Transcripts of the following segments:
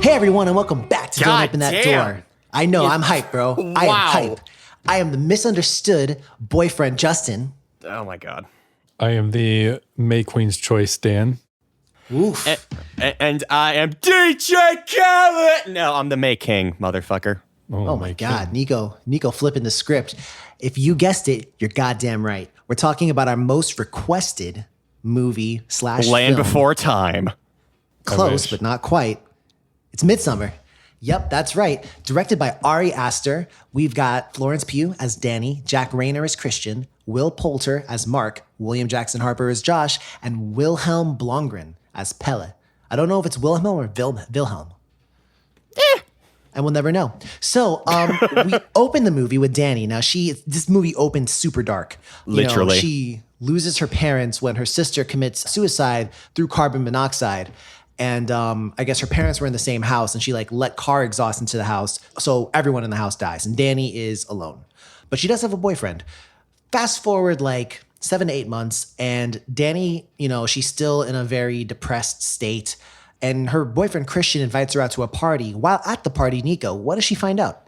Hey everyone, and welcome back to Don't Open That Door. I know, I'm hype, bro. Wow. I am hype. I am the misunderstood boyfriend, Justin. Oh my god. I am the May Queen's Choice, Dan. Oof. And I am DJ Khaled. No, I'm the May King, motherfucker. Oh my God, Nico flipping the script. If you guessed it, you're goddamn right. We're talking about our most requested movie / Land film. Before Time. Close, but not quite. It's Midsommar. Yep, that's right. Directed by Ari Aster. We've got Florence Pugh as Danny, Jack Rayner as Christian, Will Poulter as Mark, William Jackson Harper as Josh, and Wilhelm Blomgren as Pelle. I don't know if it's Wilhelm or Wilhelm. And we'll never know. So we open the movie with Danny. Now, this movie opens super dark. Literally. She loses her parents when her sister commits suicide through carbon monoxide. And I guess her parents were in the same house, and she let car exhaust into the house. So everyone in the house dies, and Danny is alone. But she does have a boyfriend. Fast forward 7 to 8 months, and Danny, she's still in a very depressed state. And her boyfriend, Christian, invites her out to a party. While at the party, Nico, what does she find out?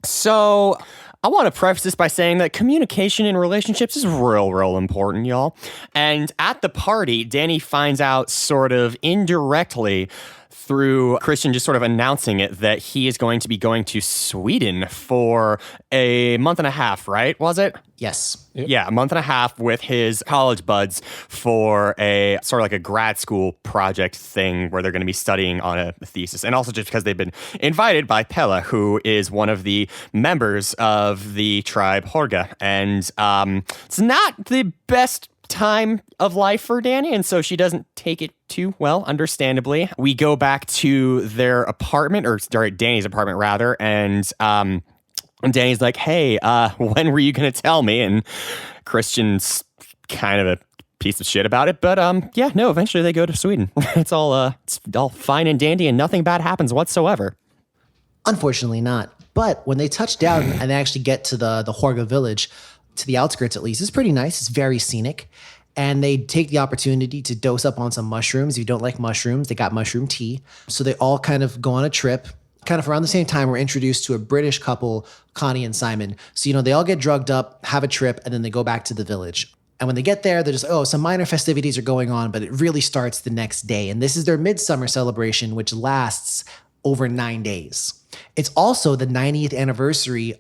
So I want to preface this by saying that communication in relationships is real important, y'all. And at the party, Danny finds out sort of indirectly through Christian just sort of announcing it that he is going to be going to Sweden for a month and a half, right? Was it? Yes. Yep. Yeah, a month and a half with his college buds for a sort of like a grad school project thing where they're going to be studying on a thesis. And also just because they've been invited by Pelle, who is one of the members of the tribe Harga. And it's not the best time of life for Danny, and so she doesn't take it too well, understandably. We go back to their apartment, or Danny's apartment rather, and Danny's like, hey, when were you gonna tell me? And Christian's kind of a piece of shit about it, but eventually they go to Sweden. It's all fine and dandy, and nothing bad happens whatsoever. Unfortunately not. But when they touch down and they actually get to the Harga village, to the outskirts at least, it's pretty nice. It's very scenic. And they take the opportunity to dose up on some mushrooms. If you don't like mushrooms, they got mushroom tea. So they all kind of go on a trip. Kind of around the same time, we're introduced to a British couple, Connie and Simon. So, they all get drugged up, have a trip, and then they go back to the village. And when they get there, they're just, some minor festivities are going on, but it really starts the next day. And this is their midsummer celebration, which lasts over 9 days. It's also the 90th anniversary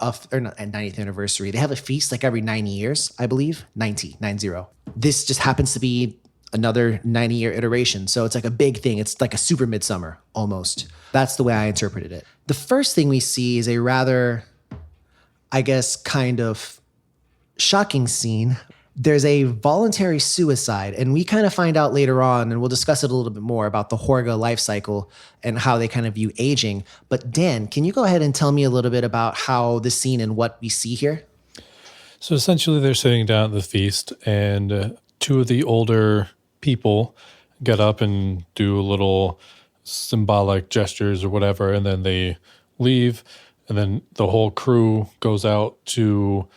They have a feast every 90 years, I believe. 90. This just happens to be another 90-year iteration. So it's a big thing. It's like a super midsummer almost. That's the way I interpreted it. The first thing we see is a rather, I guess, kind of shocking scene. There's a voluntary suicide, and we kind of find out later on, and we'll discuss it a little bit more about the Harga life cycle and how they kind of view aging. But Dan, can you go ahead and tell me a little bit about how the scene and what we see here? So essentially they're sitting down at the feast, and two of the older people get up and do a little symbolic gestures or whatever, and then they leave, and then the whole crew goes out to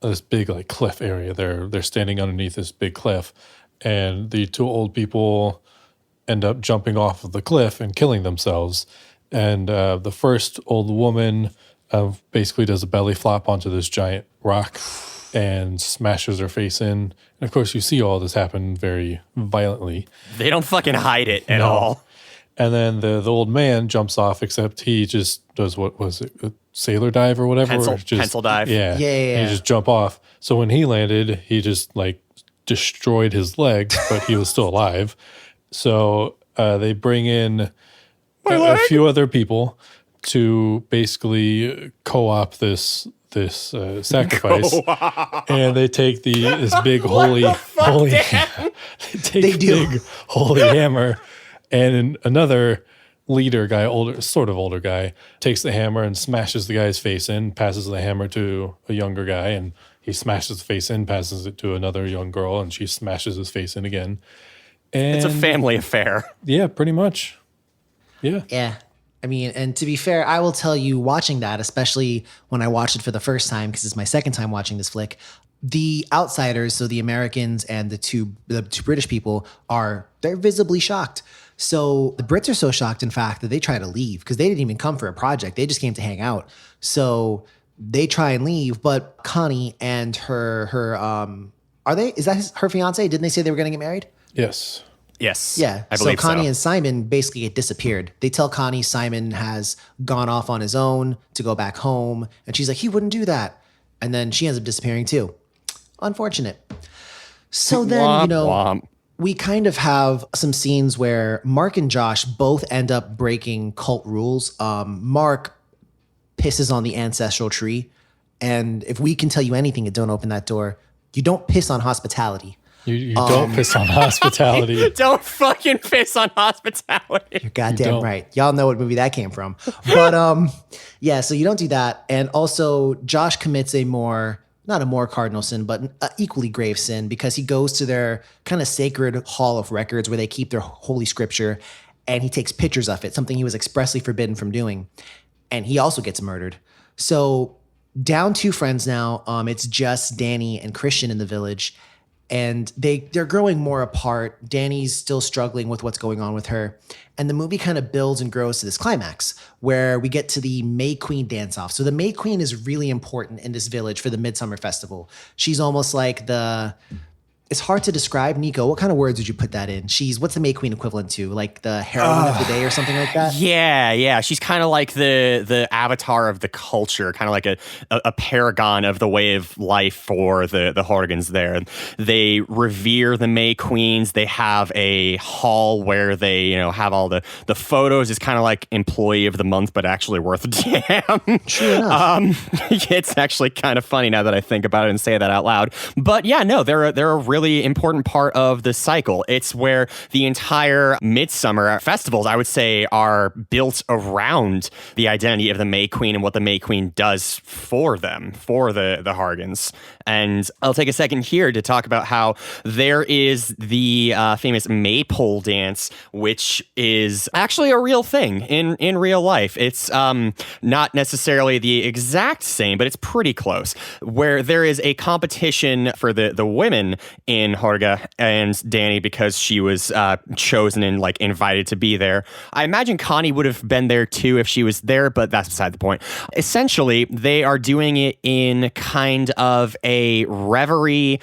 this big cliff area. They're standing underneath this big cliff, and the two old people end up jumping off of the cliff and killing themselves. And the first old woman basically does a belly flop onto this giant rock and smashes her face in. And of course, you see all this happen very violently. They don't fucking hide it at all. And then the old man jumps off, except he just does, what was it, a sailor dive or whatever? Pencil dive. Yeah. He just jump off. So when he landed, he just destroyed his legs, but he was still alive. So they bring in a few other people to basically co-op this sacrifice, and they take this big holy hammer, and another leader guy, older guy, takes the hammer and smashes the guy's face in, passes the hammer to a younger guy, and he smashes the face in, passes it to another young girl, and she smashes his face in again. And it's a family affair. Yeah, pretty much. Yeah. Yeah. I mean, and to be fair, I will tell you, watching that, especially when I watched it for the first time, because it's my second time watching this flick, The outsiders, so the Americans and the two British people they're visibly shocked. So the Brits are so shocked, in fact, that they try to leave because they didn't even come for a project. They just came to hang out. So they try and leave, but Connie and is that her fiance? Didn't they say they were going to get married? Yes. Yes. Yeah. I believe so Connie so. and Simon basically get disappeared. They tell Connie Simon has gone off on his own to go back home. And she's like, he wouldn't do that. And then she ends up disappearing too. Unfortunate. So then, Womp womp. we kind of have some scenes where Mark and Josh both end up breaking cult rules. Mark pisses on the ancestral tree. And if we can tell you anything, you don't open that door. You don't piss on hospitality. You don't piss on hospitality. Don't fucking piss on hospitality. You're goddamn don't. right. Y'all know what movie that came from. But yeah, so you don't do that. And also Josh commits not a more cardinal sin, but an equally grave sin because he goes to their kind of sacred hall of records where they keep their holy scripture and he takes pictures of it, something he was expressly forbidden from doing. And he also gets murdered. So down two friends now. It's just Danny and Christian in the village. And they're growing more apart. Danny's still struggling with what's going on with her. And the movie kind of builds and grows to this climax where we get to the May Queen dance-off. So the May Queen is really important in this village for the Midsummer Festival. She's almost like it's hard to describe. Nico, what kind of words would you put that in? What's the May Queen equivalent to? Like the heroine of the day or something like that? Yeah. She's kind of like the avatar of the culture, kind of like a paragon of the way of life for the Hargans there. They revere the May Queens. They have a hall where they, have all the photos. It's kind of like employee of the month, but actually worth a damn. Sure enough. It's actually kind of funny now that I think about it and say that out loud. But yeah, no, they're a really important part of the cycle. It's where the entire Midsummer festivals, I would say, are built around the identity of the May Queen and what the May Queen does for them, for the Hargans. And I'll take a second here to talk about how there is the famous maypole dance, which is actually a real thing in real life. It's not necessarily the exact same, but it's pretty close, where there is a competition for the women in Harga and Danny because she was chosen and invited to be there. I imagine Connie would have been there too if she was there, but that's beside the point. Essentially, they are doing it in kind of a reverie,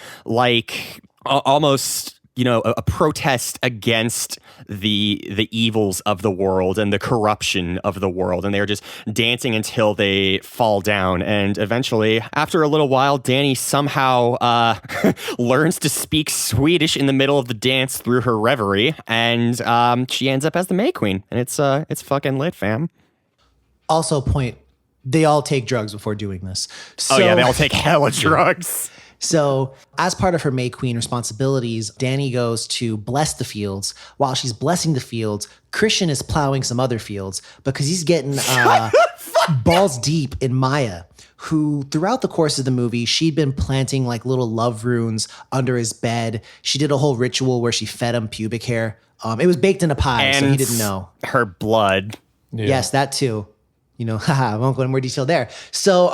almost a protest against the evils of the world and the corruption of the world. And they're just dancing until they fall down. And eventually, after a little while, Danny somehow learns to speak Swedish in the middle of the dance through her reverie. And she ends up as the May Queen. And it's fucking lit, fam. Also point, they all take drugs before doing this. Oh yeah, they all take hella drugs. So as part of her May Queen responsibilities, Danny goes to bless the fields. While she's blessing the fields, Christian is plowing some other fields because he's getting balls deep in Maya, who throughout the course of the movie, she'd been planting little love runes under his bed. She did a whole ritual where she fed him pubic hair. It was baked in a pie, so he didn't know. Her blood. Yeah. Yes, that too. I won't go into more detail there. So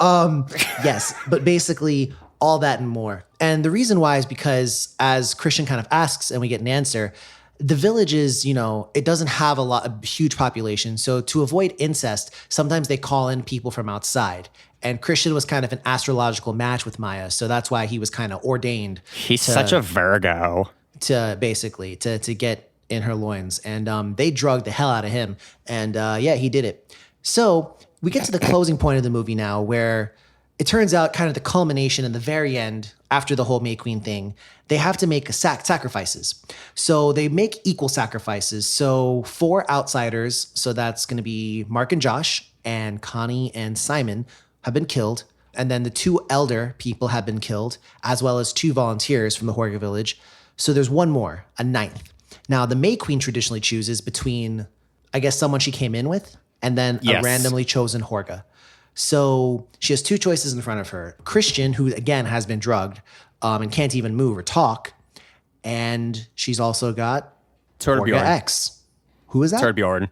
yes, but basically all that and more. And the reason why is because as Christian kind of asks and we get an answer, the village is, it doesn't have a huge population. So to avoid incest, sometimes they call in people from outside. And Christian was kind of an astrological match with Maya. So that's why he was kind of ordained. He's such a Virgo. To get in her loins. And they drugged the hell out of him. And yeah, he did it. So we get to the closing point of the movie now where it turns out kind of the culmination in the very end, after the whole May Queen thing, they have to make sacrifices. So they make equal sacrifices. So 4 outsiders, so that's going to be Mark and Josh and Connie and Simon, have been killed. And then the 2 elder people have been killed, as well as 2 volunteers from the Harga village. So there's one more, a 9th. Now, the May Queen traditionally chooses between, I guess, someone she came in with and then a randomly chosen Harga. So she has 2 choices in front of her. Christian, who again has been drugged and can't even move or talk. And she's also got Harga X. Who is that? Turbjorn.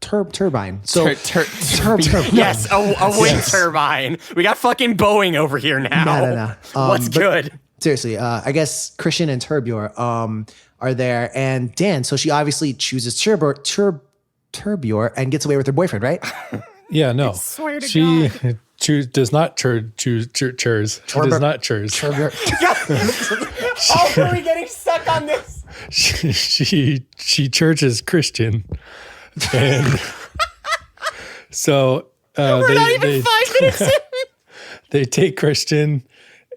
turbine. So Yes, a wind turbine. We got fucking Boeing over here now. No. What's good? Seriously, I guess Christian and Turbure are there, and Dan. So she obviously chooses Turbure and gets away with her boyfriend, right? Yeah, no. swear to she does not choose. She does not choose. Oh, are we getting stuck on this? She churches Christian, and so We're not even 5 minutes in. They take Christian,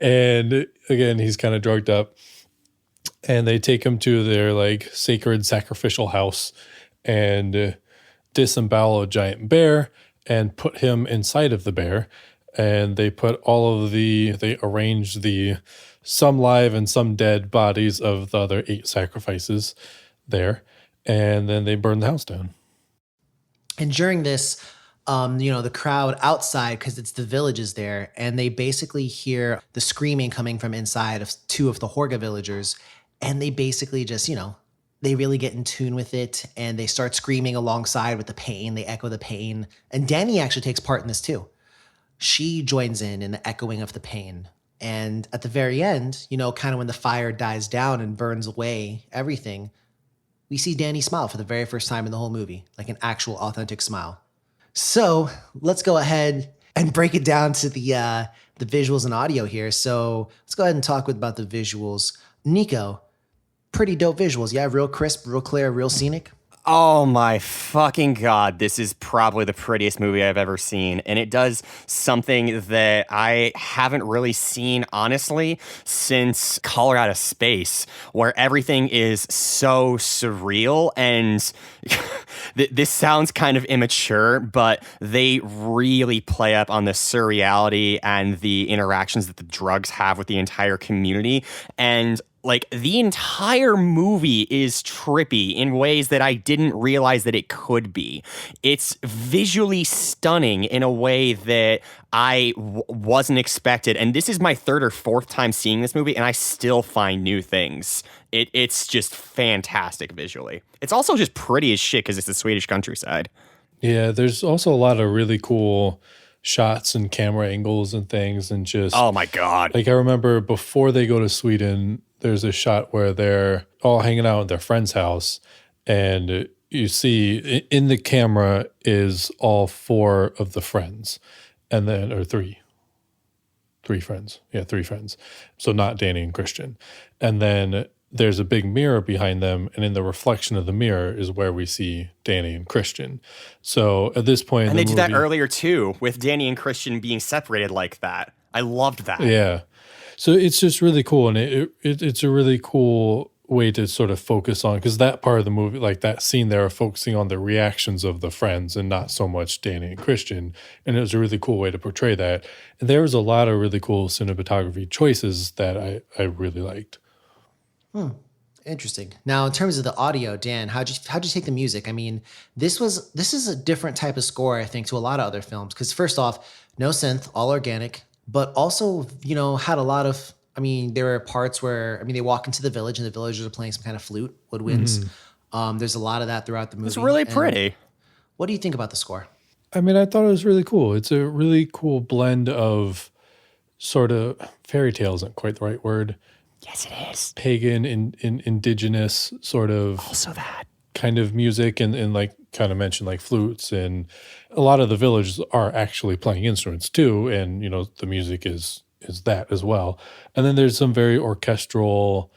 and again he's kind of drugged up, and they take him to their like sacred sacrificial house and disembowel a giant bear and put him inside of the bear. And they put they arrange some live and some dead bodies of the other 8 sacrifices there. And then they burn the house down. And during this, the crowd outside, because it's the villages there, and they basically hear the screaming coming from inside of 2 of the Harga villagers. And they basically just, they really get in tune with it, and they start screaming alongside with the pain. They echo the pain. And Dani actually takes part in this too. She joins in the echoing of the pain. And at the very end, kind of when the fire dies down and burns away everything, we see Dani smile for the very first time in the whole movie, like an actual authentic smile. So let's go ahead and break it down to the visuals and audio here. So let's go ahead and talk about the visuals. Nico, pretty dope visuals. Yeah, real crisp, real clear, real scenic. Oh my fucking God. This is probably the prettiest movie I've ever seen. And it does something that I haven't really seen, honestly, since Color Out of Space, where everything is so surreal. And this sounds kind of immature, but they really play up on the surreality and the interactions that the drugs have with the entire community. And like, the entire movie is trippy in ways that I didn't realize that it could be. It's visually stunning in a way that I wasn't expected. And this is my 3rd or 4th time seeing this movie, and I still find new things. It's just fantastic visually. It's also just pretty as shit because it's the Swedish countryside. Yeah, there's also a lot of really cool shots and camera angles and things, and just oh my God. Like, I remember before they go to Sweden, there's a shot where they're all hanging out at their friend's house, and you see in the camera is all 4 of the friends, and then, or 3 friends. Yeah, 3 friends. So not Dani and Christian. And then there's a big mirror behind them, and in the reflection of the mirror is where we see Dani and Christian. So at this point, and they did that earlier too, with Dani and Christian being separated like that. I loved that. Yeah. So it's just really cool, and it's a really cool way to sort of focus on, because that part of the movie, like that scene there, focusing on the reactions of the friends and not so much Dani and Christian, and it was a really cool way to portray that. And there was a lot of really cool cinematography choices that I really liked. Interesting. Now, in terms of the audio, Dan, how'd you take the music? I mean, this is a different type of score, I think, to a lot of other films. Because first off, no synth, all organic, but also, had a lot of. I mean, there were parts where they walk into the village and the villagers are playing some kind of flute, woodwinds. There's a lot of that throughout the movie. It's really pretty. What do you think about the score? I mean, I thought it was really cool. It's a really cool blend of sort of fairy tale isn't quite the right word. Yes, it is. Pagan, indigenous sort of also that kind of music, and like kind of mentioned like flutes, and a lot of the villages are actually playing instruments too, and the music is that as well. And then there's some very orchestral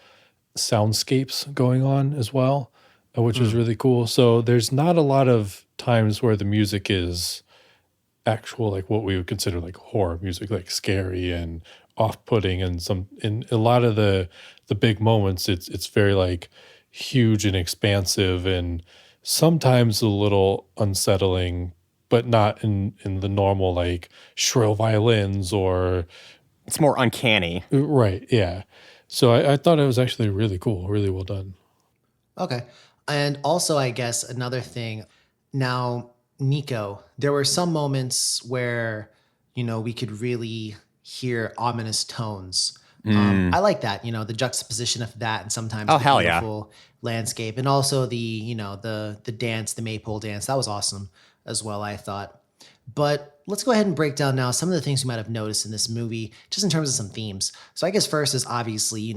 soundscapes going on as well, which is really cool. So there's not a lot of times where the music is actual, like what we would consider like horror music, like scary and off-putting, and in a lot of the big moments, it's very like huge and expansive, and sometimes a little unsettling, but not in the normal like shrill violins, or it's more uncanny. Right, yeah. So I thought it was actually really cool, really well done. Okay. And also, I guess another thing, now, Nico, there were some moments where, we could really hear ominous tones. I like that, the juxtaposition of that and sometimes Oh, the hell yeah. beautiful landscape, and also the dance, the maypole dance. That was awesome as well, I thought. But let's go ahead and break down now some of the things you might have noticed in this movie, just in terms of some themes. So I guess first is obviously,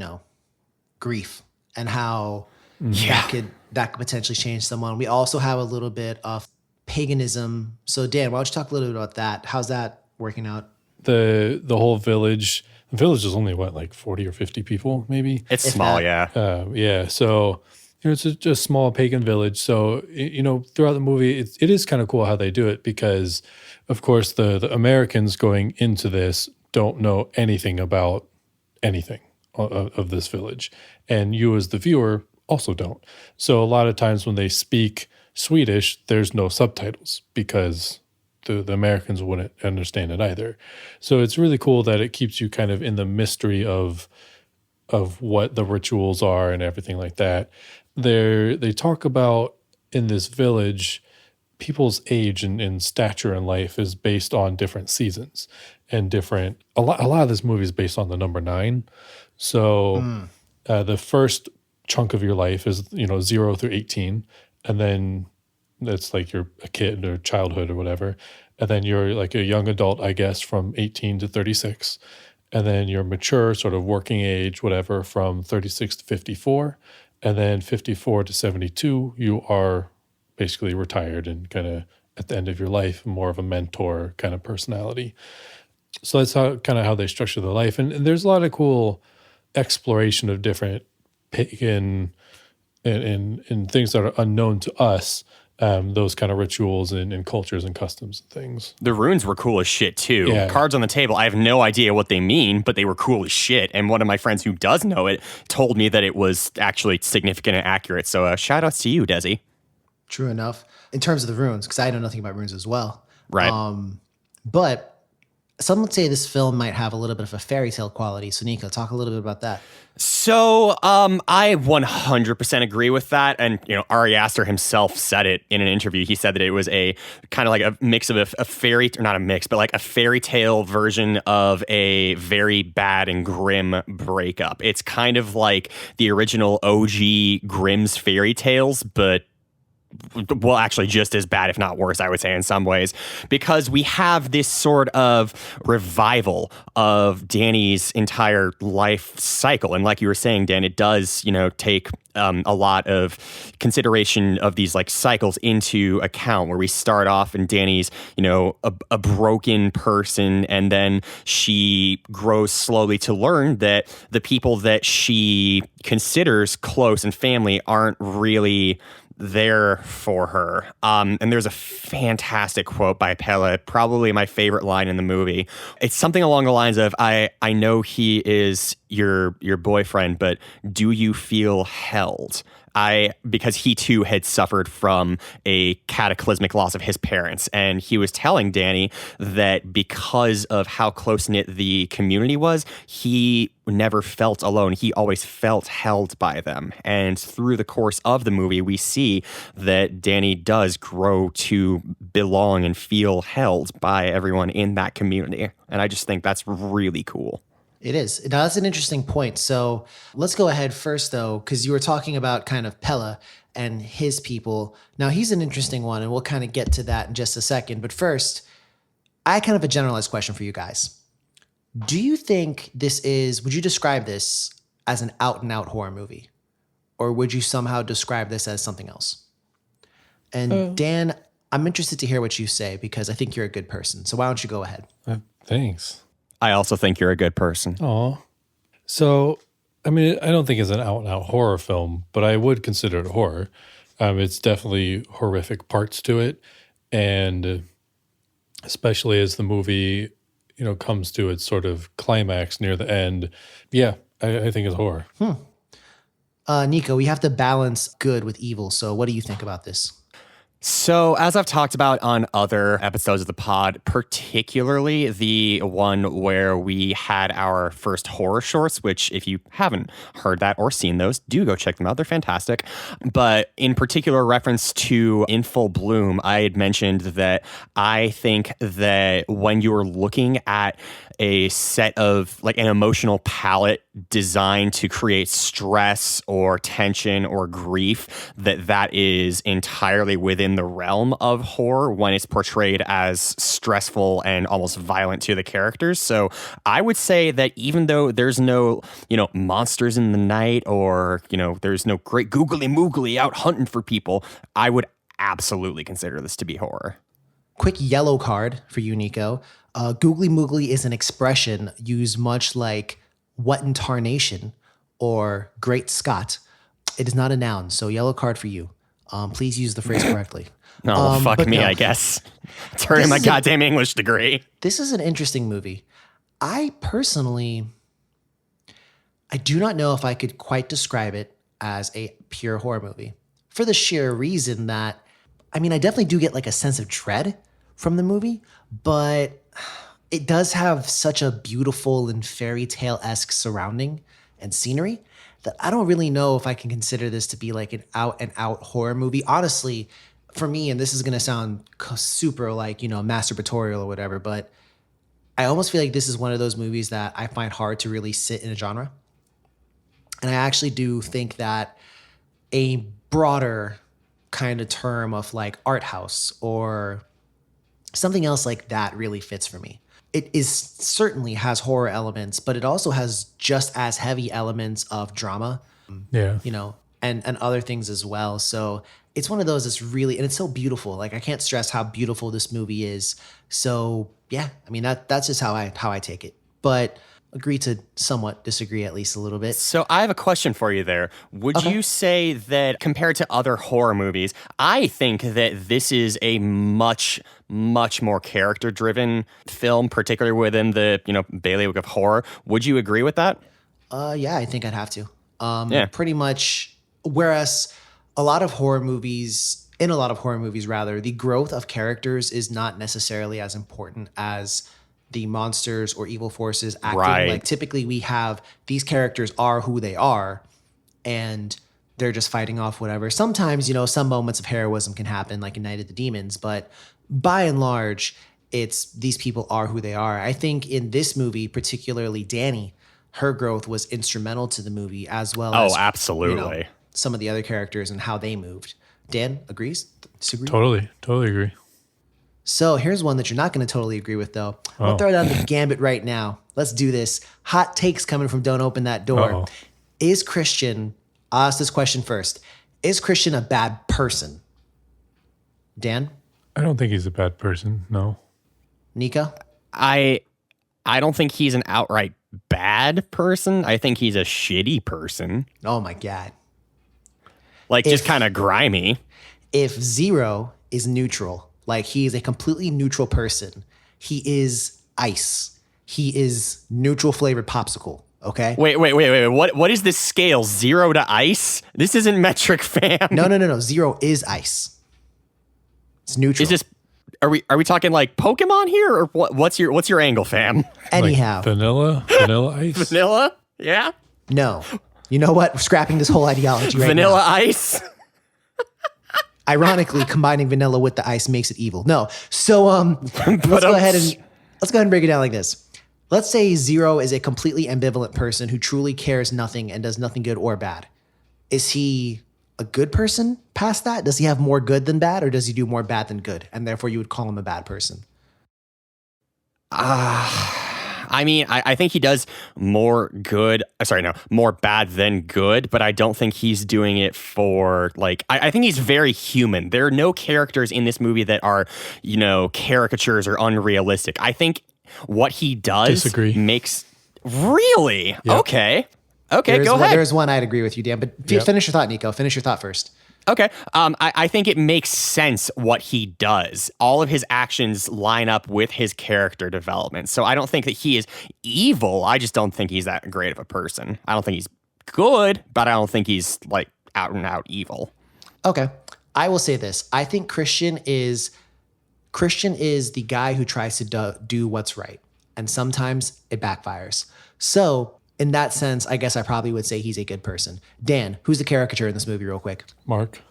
grief and how that could potentially change someone. We also have a little bit of paganism. So Dan, why don't you talk a little bit about that? How's that working out? The whole village. The village is only what, like 40 or 50 people, maybe. It's small, that. yeah. Yeah. So it's just a small pagan village. So throughout the movie, it is kind of cool how they do it because, of course, the Americans going into this don't know anything about anything of this village, and you as the viewer also don't. So a lot of times when they speak Swedish, there's no subtitles because the Americans wouldn't understand it either. So it's really cool that it keeps you kind of in the mystery of what the rituals are and everything like that. They talk about in this village, people's age and stature in life is based on different seasons and a lot of this movie is based on the number 9. So the first chunk of your life is 0 through 18, and then that's like you're a kid or childhood or whatever, and then you're like a young adult, I guess, from 18 to 36, and then you're mature, sort of working age, whatever, from 36 to 54, and then 54 to 72, you are basically retired and kind of at the end of your life, more of a mentor kind of personality. So that's how they structure their life, and there's a lot of cool exploration of different pagan and things that are unknown to us, those kind of rituals and cultures and customs and things. The runes were cool as shit too. Yeah. Cards on the table, I have no idea what they mean, but they were cool as shit. And one of my friends who does know it told me that it was actually significant and accurate. So shout outs to you, Desi. True enough. In terms of the runes, because I know nothing about runes as well. Right. But some would say this film might have a little bit of a fairy tale quality. So Nico, talk a little bit about that. So I 100% agree with that. And, Ari Aster himself said it in an interview. He said that it was a kind of like a mix of a fairy, or not a mix, but like a fairy tale version of a very bad and grim breakup. It's kind of like the original OG Grimm's fairy tales, but well, actually just as bad, if not worse, I would say in some ways, because we have this sort of revival of Danny's entire life cycle. And like you were saying, Dan, it does, take a lot of consideration of these like cycles into account, where we start off and Danny's, a broken person, and then she grows slowly to learn that the people that she considers close and family aren't really there for her. And there's a fantastic quote by Pelle, probably my favorite line in the movie. It's something along the lines of, I know he is your boyfriend, but do you feel held? Because he too had suffered from a cataclysmic loss of his parents. And he was telling Danny that because of how close-knit the community was, he never felt alone. He always felt held by them. And through the course of the movie, we see that Danny does grow to belong and feel held by everyone in that community. And I just think that's really cool. It is. Now, that's an interesting point. So let's go ahead first, though, because you were talking about kind of Pelle and his people. Now, he's an interesting one, and we'll kind of get to that in just a second. But first, I kind of a generalized question for you guys. Do you think would you describe this as an out-and-out horror movie? Or would you somehow describe this as something else? And Dan, I'm interested to hear what you say, because I think you're a good person. So why don't you go ahead? Thanks. I also think you're a good person. Aw. So, I mean, I don't think it's an out-and-out horror film, but I would consider it horror. It's definitely horrific parts to it. And especially as the movie, comes to its sort of climax near the end. Yeah, I think it's horror. Nico, we have to balance good with evil. So what do you think about this? So, as I've talked about on other episodes of the pod, particularly the one where we had our first horror shorts, which if you haven't heard that or seen those, do go check them out. They're fantastic. But in particular reference to In Full Bloom, I had mentioned that I think that when you're looking at a set of like an emotional palette designed to create stress or tension or grief, that is entirely within the realm of horror when it's portrayed as stressful and almost violent to the characters. So I would say that even though there's no, monsters in the night, or, there's no great googly moogly out hunting for people, I would absolutely consider this to be horror. Quick yellow card for you, Nico. Googly moogly is an expression used much like what in tarnation or great Scott. It is not a noun, so yellow card for you. Please use the phrase correctly. Fuck me, no. I guess. Turning my goddamn English degree. This is an interesting movie. I do not know if I could quite describe it as a pure horror movie, for the sheer reason that, I definitely do get like a sense of dread from the movie, but it does have such a beautiful and fairy tale-esque surrounding and scenery that I don't really know if I can consider this to be like an out and out horror movie. Honestly, for me, and this is going to sound super like, masturbatorial or whatever, but I almost feel like this is one of those movies that I find hard to really sit in a genre. And I actually do think that a broader kind of term of like art house or something else like that really fits for me. It is certainly has horror elements, but it also has just as heavy elements of drama, and other things as well. So it's one of those that's really, and it's so beautiful. Like I can't stress how beautiful this movie is. So yeah, that's just how I take it. But agree to somewhat disagree at least a little bit. So I have a question for you there. Would you say that compared to other horror movies, I think that this is a much, much more character-driven film, particularly within the, bailiwick of horror. Would you agree with that? Yeah, I think I'd have to. Pretty much. Whereas in a lot of horror movies, the growth of characters is not necessarily as important as the monsters or evil forces acting. Right. Like typically we have these characters are who they are and they're just fighting off whatever. Sometimes, some moments of heroism can happen like in Night of the Demons, but by and large, it's these people are who they are. I think in this movie, particularly Danny, her growth was instrumental to the movie as well as absolutely. Some of the other characters and how they moved. Dan agrees? Disagree? Totally agree. So here's one that you're not going to totally agree with, though. I'll throw down the gambit right now. Let's do this. Hot takes coming from Don't Open That Door. Uh-oh. Is Christian, I'll ask this question first. Is Christian a bad person? Dan? I don't think he's a bad person, no. Nico? I don't think he's an outright bad person. I think he's a shitty person. Oh, my God. Like, just kind of grimy. If Zero is neutral, like he is a completely neutral person, he is ice. He is neutral flavored popsicle. Okay. Wait. What is this scale? 0 to ice? This isn't metric, fam. No. 0 is ice. It's neutral. Is this? Are we talking like Pokemon here, or what's your angle, fam? Anyhow, like vanilla ice. Vanilla? Yeah. No. You know what? We're scrapping this whole ideology right Vanilla now. ice. Ironically, combining vanilla with the ice makes it evil. No. So let's go ahead and break it down like this. Let's say Zero is a completely ambivalent person who truly cares nothing and does nothing good or bad. Is he a good person past that? Does he have more good than bad, or does he do more bad than good? And therefore you would call him a bad person. I think he does more bad than good, but I don't think he's doing it for like, I think he's very human. There are no characters in this movie that are, caricatures or unrealistic. I think what he does makes, really? Yep. Okay, go ahead. There's one I'd agree with you, Dan, but finish your thought, Nico. Finish your thought first. Okay. I think it makes sense what he does. All of his actions line up with his character development. So I don't think that he is evil. I just don't think he's that great of a person. I don't think he's good, but I don't think he's like out and out evil. Okay. I will say this. I think Christian is the guy who tries to do what's right. And sometimes it backfires. So in that sense, I guess I probably would say he's a good person. Dan, who's the caricature in this movie real quick? Mark.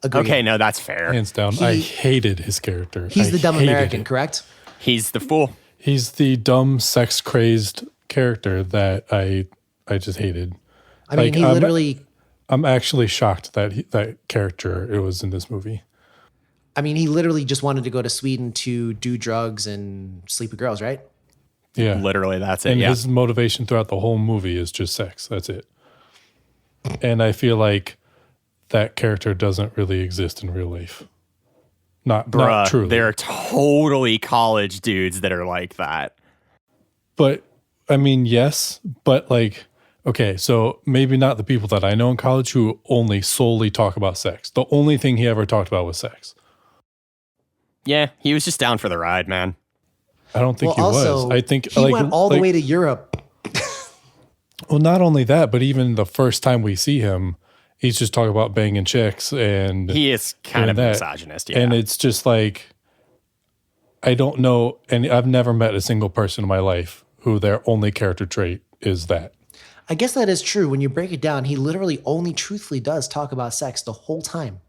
Agreed. Okay, no, that's fair. Hands down. I hated his character. He's the dumb American, correct? He's the fool. He's the dumb, sex-crazed character that I just hated. I mean, he literally... I'm actually shocked that that character it was in this movie. I mean, he literally just wanted to go to Sweden to do drugs and sleep with girls, right? Yeah. Literally, that's it. And Yeah. his motivation throughout the whole movie is just sex. That's it. And I feel like that character doesn't really exist in real life. Not truly. They're totally college dudes that are like that. But, I mean, yes, but like, okay, so maybe not the people that I know in college who only solely talk about sex. The only thing he ever talked about was sex. Yeah, he was just down for the ride, man. I don't think he was. I think he went all the way to Europe. Well, not only that, but even the first time we see him, he's just talking about banging chicks, and he is kind of misogynist. Yeah. And it's just like, I don't know, and I've never met a single person in my life who their only character trait is that. I guess that is true. When you break it down, he literally only truthfully does talk about sex the whole time.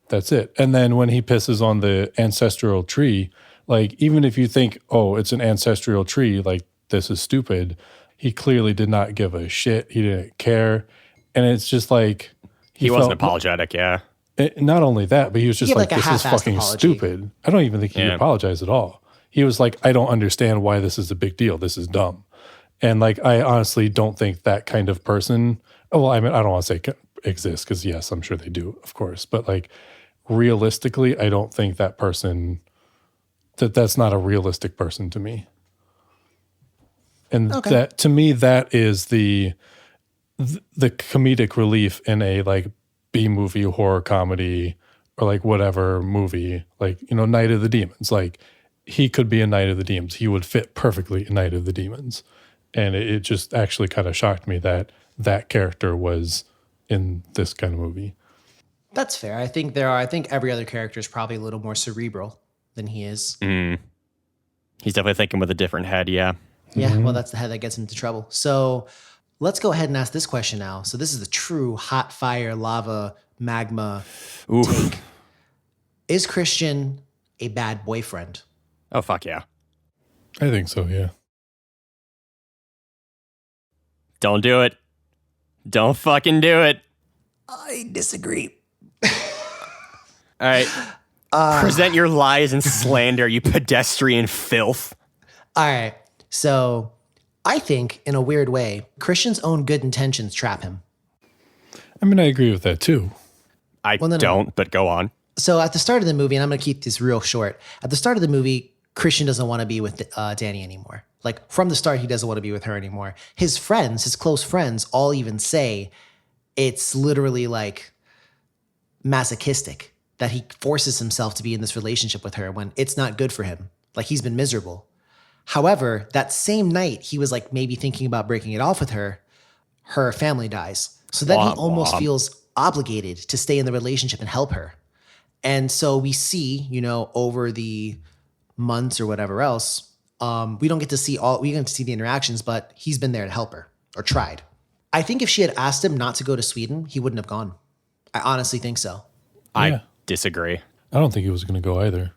That's it. And then when he pisses on the ancestral tree, like, even if you think, oh, it's an ancestral tree, like, this is stupid, he clearly did not give a shit. He didn't care. And it's just like... He wasn't apologetic, yeah. Not only that, but he was just like this is fucking apology. stupid. I don't even think he apologized at all. He was like, I don't understand why this is a big deal. This is dumb. And like, I honestly don't think that kind of person, well, I mean, I don't want to say exists because yes, I'm sure they do, of course. But like, realistically, I don't think that person, that's not a realistic person to me. And that, to me, that is the comedic relief in a like B movie, horror comedy, or like whatever movie, like, you know, Night of the Demons. Like, he could be a Night of the Demons. He would fit perfectly in Night of the Demons. And it just actually kind of shocked me that that character was in this kind of movie. That's fair. I think every other character is probably a little more cerebral than he is. He's definitely thinking with a different head, yeah. Yeah, well, that's the head that gets him into trouble. So let's go ahead and ask this question now. So this is the true hot fire, lava, magma take. Is Christian a bad boyfriend? Oh, fuck yeah. I think so, yeah. Don't do it. Don't fucking do it. I disagree. All right. Present your lies and slander, you pedestrian filth. All right. So I think, in a weird way, Christian's own good intentions trap him. I mean, I agree with that too. But go on. So at the start of the movie, and I'm going to keep this real short. At the start of the movie, Christian doesn't want to be with Danny anymore. Like, from the start, he doesn't want to be with her anymore. His friends, his close friends, all even say it's literally like masochistic that he forces himself to be in this relationship with her when it's not good for him. Like, he's been miserable. However, that same night, he was like maybe thinking about breaking it off with her. Her family dies. So then he almost feels obligated to stay in the relationship and help her. And so we see, you know, over the months or whatever else, we don't get to see the interactions, but he's been there to help her or tried. I think if she had asked him not to go to Sweden, he wouldn't have gone. I honestly think so. I disagree. I don't think he was going to go either.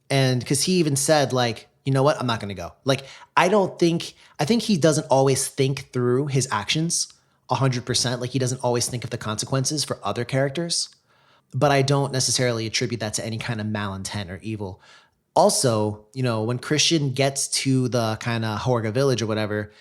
And because he even said, like, you know what? I'm not going to go. Like, I think he doesn't always think through his actions 100%. Like, he doesn't always think of the consequences for other characters. But I don't necessarily attribute that to any kind of malintent or evil. Also, you know, when Christian gets to the kind of Harga village or whatever,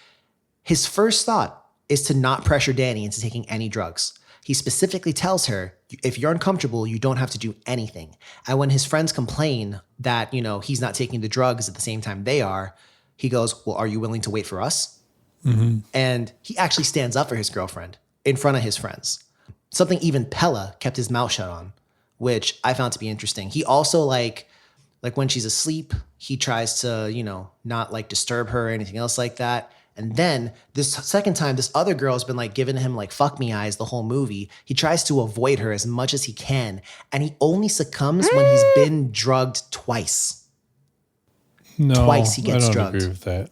his first thought is to not pressure Danny into taking any drugs. He specifically tells her, if you're uncomfortable, you don't have to do anything. And when his friends complain that, you know, he's not taking the drugs at the same time they are, he goes, well, are you willing to wait for us? Mm-hmm. And he actually stands up for his girlfriend in front of his friends. Something even Pella kept his mouth shut on, which I found to be interesting. He also like when she's asleep, he tries to, you know, not like disturb her or anything else like that. And then this second time, this other girl has been like giving him like fuck me eyes the whole movie. He tries to avoid her as much as he can. And he only succumbs when he's been drugged twice. No, twice he gets drugged. I don't agree with that.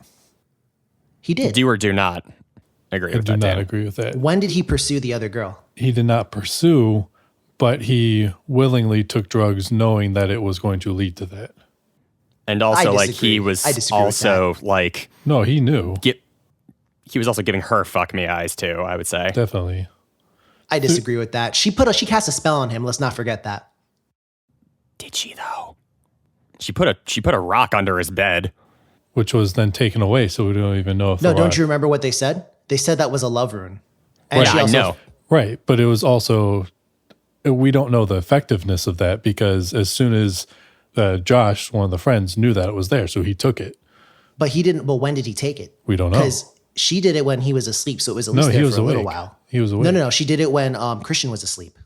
He did. Do or do not agree with that. I do not agree with that. When did he pursue the other girl? He did not pursue, but he willingly took drugs knowing that it was going to lead to that. And also, like, disagree. he was I disagree with also, like, No, he knew. he was also giving her fuck me eyes, too, I would say. Definitely. I disagree with that. She cast a spell on him. Let's not forget that. Did she, though? She put a rock under his bed. Which was then taken away, so we don't even know if No, the don't rock- you remember what they said? They said that was a love rune. And Yeah, she I also- know. Right, but it was also, we don't know the effectiveness of that because as soon as Josh, one of the friends, knew that it was there, so he took it. But he didn't. But when did he take it? We don't know. Because she did it when he was asleep, so it was at least No, there he was for a little awake. while. He was awake. No. She did it when Christian was asleep.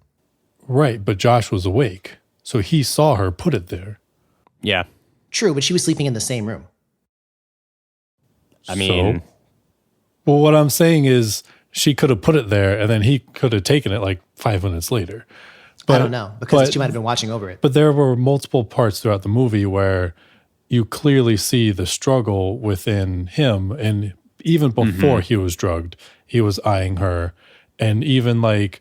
Right, but Josh was awake, so he saw her put it there. Yeah. True, but she was sleeping in the same room. I mean, Well, what I'm saying is she could have put it there, and then he could have taken it like 5 minutes later. But, I don't know because she might have been watching over it. But there were multiple parts throughout the movie where you clearly see the struggle within him. And even before he was drugged, he was eyeing her. And even like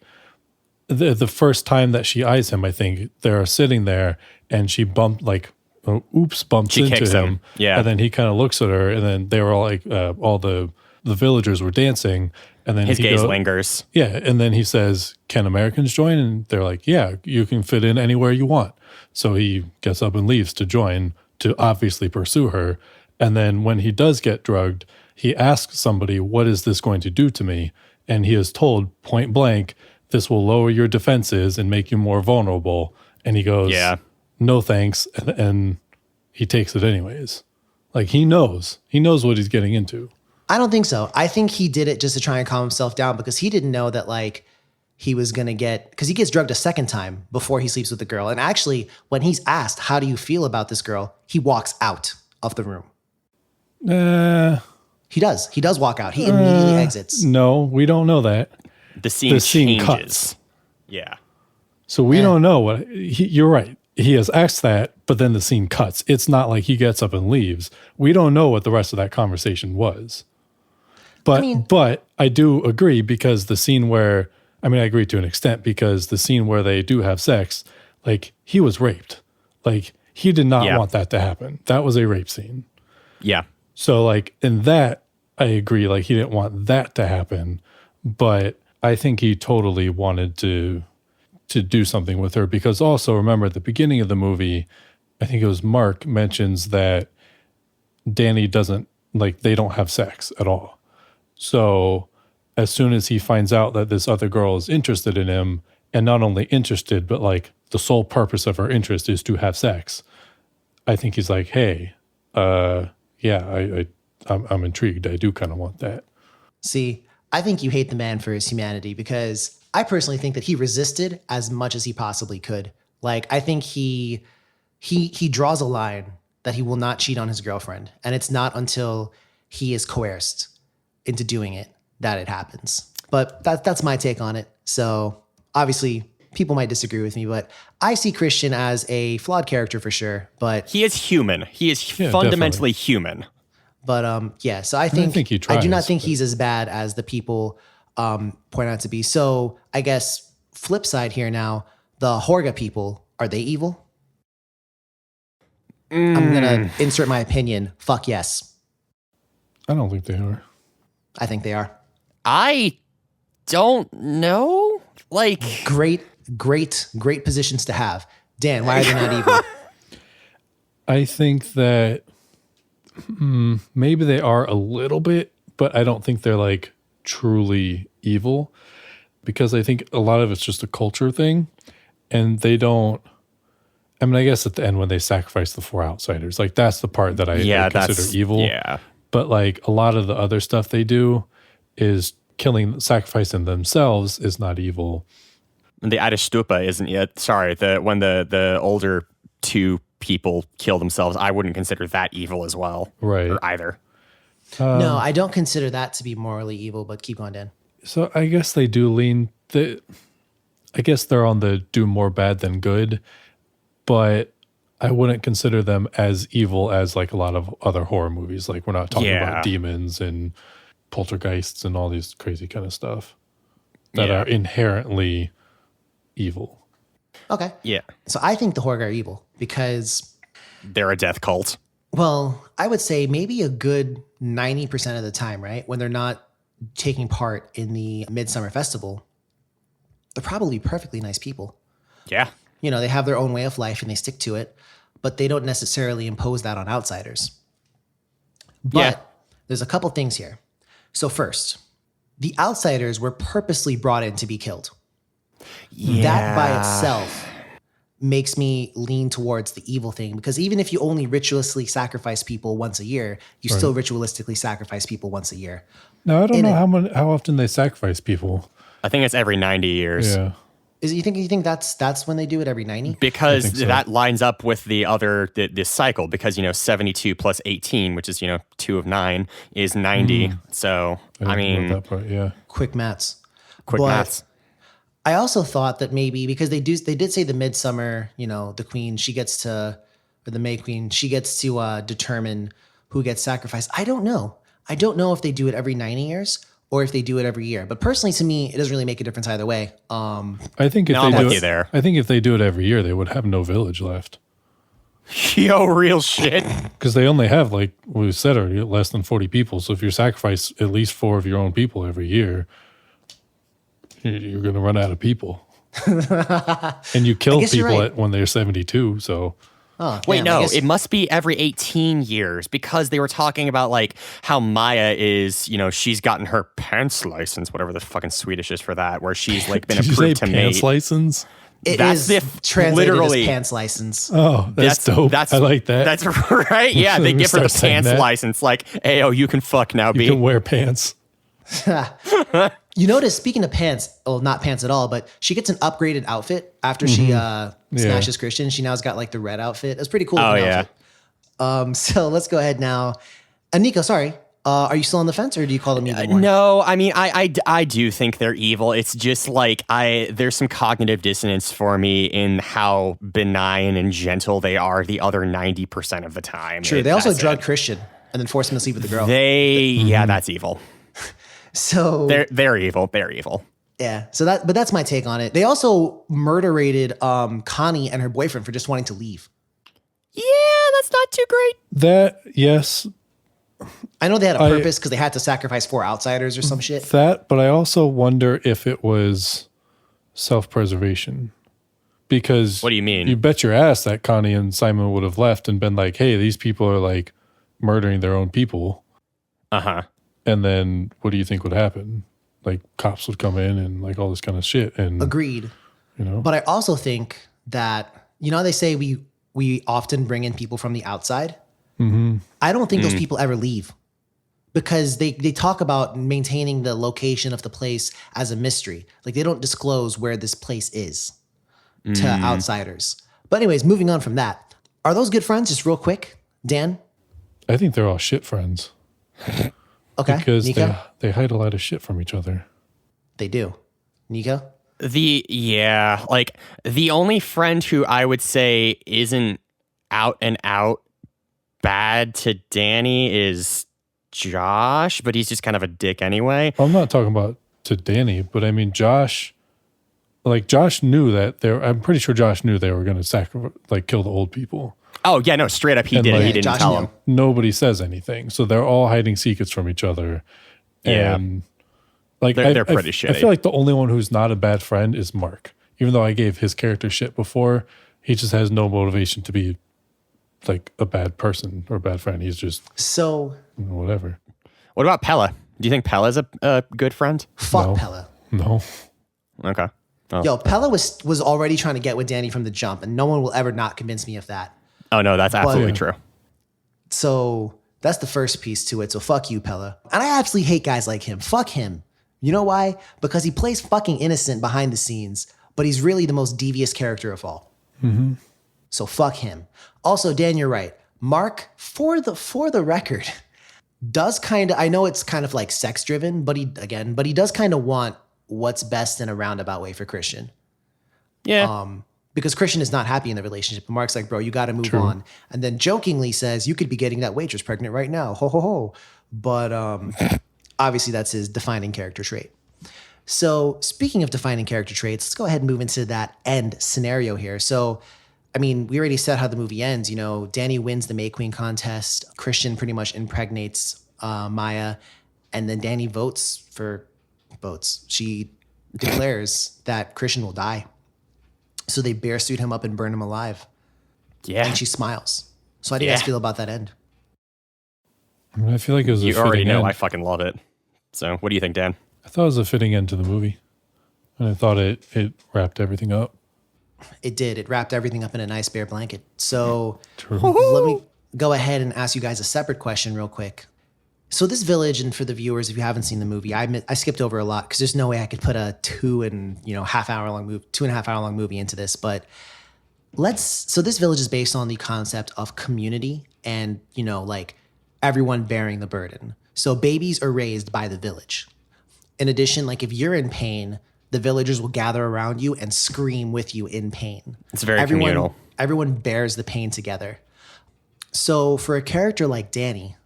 the first time that she eyes him, I think they're sitting there and she bumps She into kicks him. him. Yeah. And then he kind of looks at her, and then they were all like, all the villagers were dancing. And then his he gaze lingers. yeah, and then he says, "Can Americans join?" And they're like, "Yeah, you can fit in anywhere you want." So he gets up and leaves to join, to obviously pursue her. And then when he does get drugged, he asks somebody, "What is this going to do to me?" And he is told point blank, "This will lower your defenses and make you more vulnerable." And he goes, Yeah. "No thanks," and he takes it anyways. Like he knows what he's getting into. I don't think so. I think he did it just to try and calm himself down because he didn't know that like he was going to because he gets drugged a second time before he sleeps with the girl. And actually, when he's asked, "How do you feel about this girl?" he walks out of the room. He does. He does walk out. He immediately exits. No, we don't know that. The scene changes. cuts. Yeah. So we don't know what you're right. He has asked that, but then the scene cuts. It's not like he gets up and leaves. We don't know what the rest of that conversation was. But I do agree because the scene where, I agree to an extent because the scene where they do have sex, like he was raped. Like he did not want that to happen. That was a rape scene. Yeah. So like in that, I agree. Like he didn't want that to happen, but I think he totally wanted to do something with her because also remember at the beginning of the movie, I think it was Mark mentions that Danny doesn't they don't have sex at all. So as soon as he finds out that this other girl is interested in him and not only interested, but like the sole purpose of her interest is to have sex, I think he's like, hey, yeah, I'm intrigued. I do kind of want that. See, I think you hate the man for his humanity because I personally think that he resisted as much as he possibly could. Like, I think he draws a line that he will not cheat on his girlfriend. And it's not until he is coerced into doing it that it happens. But that's my take on it. So obviously people might disagree with me, but I see Christian as a flawed character for sure. But he is human. He is fundamentally human. But yeah, so I think he tries, I do not think he's as bad as the people point out to be. So I guess flip side here now, the Harga people, are they evil? I'm gonna insert my opinion. Fuck yes. I don't think they are. I think they are. I don't know. Like Great positions to have. Dan, why are they not evil? I think that maybe they are a little bit, but I don't think they're like truly evil because I think a lot of it's just a culture thing and they don't. I guess at the end when they sacrifice the 4 outsiders, like that's the part that I consider evil. Yeah. But like a lot of the other stuff they do is sacrificing themselves is not evil. And the Stupa isn't yet. Sorry, when the older two people kill themselves, I wouldn't consider that evil as well. Right. Or either. No, I don't consider that to be morally evil, but keep going, Dan. So I guess they do lean I guess they're on the do more bad than good, but I wouldn't consider them as evil as like a lot of other horror movies. Like we're not talking about demons and poltergeists and all these crazy kind of stuff that are inherently evil. Okay. Yeah. So I think the Harga are evil because They're a death cult. Well, I would say maybe a good 90% of the time, right? When they're not taking part in the Midsummer Festival, they're probably perfectly nice people. Yeah. They have their own way of life and they stick to it, but they don't necessarily impose that on outsiders. But Yeah. there's a couple things here. So first, the outsiders were purposely brought in to be killed. That by itself makes me lean towards the evil thing, because even if you only ritualistically sacrifice people once a year, you still ritualistically sacrifice people once a year. Now, I don't know how often they sacrifice people. I think it's every 90 years. Yeah. You think that's when they do it, every 90? Because so. that lines up with this cycle, because 72 plus 18, which is 2 of 9, is 90. So I mean, that part, yeah. Quick maths. Quick maths. I also thought that maybe because they did say the Midsummer, the queen, or the May Queen, she gets to determine who gets sacrificed. I don't know if they do it every 90 years or if they do it every year. But personally, to me, it doesn't really make a difference either way. I think if they do it every year, they would have no village left. Yo, real shit. Because they only have, like we said already, less than 40 people. So if you sacrifice at least 4 of your own people every year, you're going to run out of people. And you kill people when they're 72, so... Wait, no, it must be every 18 years, because they were talking about like how Maya is, she's gotten her pants license, whatever the fucking Swedish is for that, where she's like been approved to mate. Pants license? That's translated as pants license. Oh, that's dope. I like that. That's right. Yeah, they give her the pants license. Like, hey, you can fuck now, B. You can wear pants. You notice, speaking of pants, well, not pants at all, but she gets an upgraded outfit after she smashes Christian. She now's got like the red outfit. It's pretty cool. Oh, yeah. Outfit. So let's go ahead now. Nico, sorry. Are you still on the fence, or do you call them evil? No, I mean, I do think they're evil. It's just like there's some cognitive dissonance for me in how benign and gentle they are the other 90% of the time. True. They also drugged Christian and then forced him to sleep with the girl. Yeah, that's evil. So they're evil. They're evil. Yeah. So that's my take on it. They also murderated Connie and her boyfriend for just wanting to leave. Yeah, that's not too great. Yes. I know they had a purpose because they had to sacrifice 4 outsiders or some shit. But I also wonder if it was self-preservation. Because what do you mean? You bet your ass that Connie and Simon would have left and been like, hey, these people are like murdering their own people. Uh-huh. And then what do you think would happen? Like cops would come in and like all this kind of shit. And agreed. But I also think that, they say we often bring in people from the outside. Mm-hmm. I don't think those people ever leave, because they talk about maintaining the location of the place as a mystery. Like they don't disclose where this place is to outsiders. But anyways, moving on from that, are those good friends? Just real quick, Dan? I think they're all shit friends. Okay. Because Nico? they hide a lot of shit from each other. They do. Nico? The only friend who I would say isn't out and out bad to Danny is Josh, but he's just kind of a dick anyway. I'm not talking about to Danny, but I mean Josh. Like Josh knew that I'm pretty sure Josh knew they were going to kill the old people. Oh yeah, no, straight up he did. He didn't tell him. Nobody says anything, so they're all hiding secrets from each other. Yeah, and they're pretty shitty. I feel like the only one who's not a bad friend is Mark. Even though I gave his character shit before, he just has no motivation to be like a bad person or a bad friend. He's just whatever. What about Pella? Do you think Pella's a good friend? Fuck Pella. No. Okay. Oh. Yo, Pella was already trying to get with Danny from the jump, and no one will ever not convince me of that. Oh no, that's absolutely true. So that's the first piece to it. So fuck you, Pella. And I absolutely hate guys like him. Fuck him. You know why? Because he plays fucking innocent behind the scenes, but he's really the most devious character of all. Mm-hmm. So fuck him. Also, Dan, you're right. Mark, for the record, does kind of, I know it's kind of like sex driven, but he does kind of want what's best in a roundabout way for Christian. Yeah. Because Christian is not happy in the relationship. And Mark's like, bro, you got to move on. And then jokingly says, you could be getting that waitress pregnant right now. Ho, ho, ho. But obviously that's his defining character trait. So speaking of defining character traits, let's go ahead and move into that end scenario here. So I mean, we already said how the movie ends. You know, Danny wins the May Queen contest. Christian pretty much impregnates Maya, and then Danny votes. She declares that Christian will die. So they bear suit him up and burn him alive. Yeah. And she smiles. So how do you guys feel about that end? I mean, I feel like it was a You fitting already know end. I fucking love it. So what do you think, Dan? I thought it was a fitting end to the movie. And I thought it wrapped everything up. It did. It wrapped everything up in a nice bear blanket. So True. let me go ahead and ask you guys a separate question real quick. So this village, and for the viewers, if you haven't seen the movie, I skipped over a lot because there's no way I could put a 2.5 hour long movie into this. But so this village is based on the concept of community and, like everyone bearing the burden. So babies are raised by the village. In addition, like if you're in pain, the villagers will gather around you and scream with you in pain. It's very communal. Everyone bears the pain together. So for a character like Danny,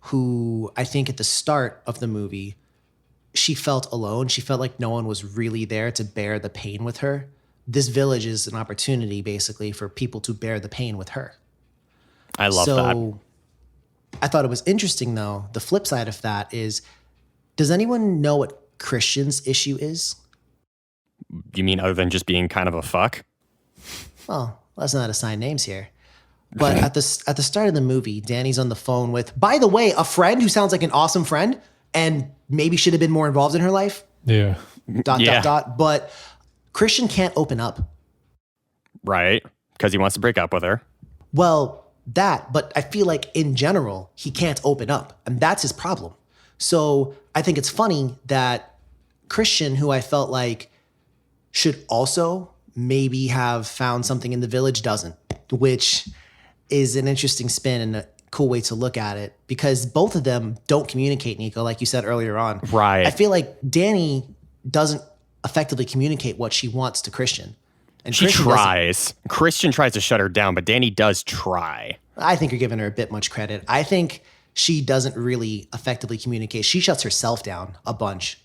who I think at the start of the movie, she felt alone. She felt like no one was really there to bear the pain with her. This village is an opportunity basically for people to bear the pain with her. I love that. I thought it was interesting though. The flip side of that is, does anyone know what Christian's issue is? You mean other than just being kind of a fuck? Well, let's not assign names here. But at the start of the movie, Danny's on the phone with, by the way, a friend who sounds like an awesome friend and maybe should have been more involved in her life. Yeah. Dot. But Christian can't open up. Right. Because he wants to break up with her. Well, but I feel like in general, he can't open up. And that's his problem. So I think it's funny that Christian, who I felt like should also maybe have found something in the village, doesn't, which is an interesting spin and a cool way to look at it because both of them don't communicate, Nico, like you said earlier on. Right. I feel like Danny doesn't effectively communicate what she wants to Christian. And She Christian tries. Christian tries to shut her down, but Danny does try. I think you're giving her a bit much credit. I think she doesn't really effectively communicate. She shuts herself down a bunch.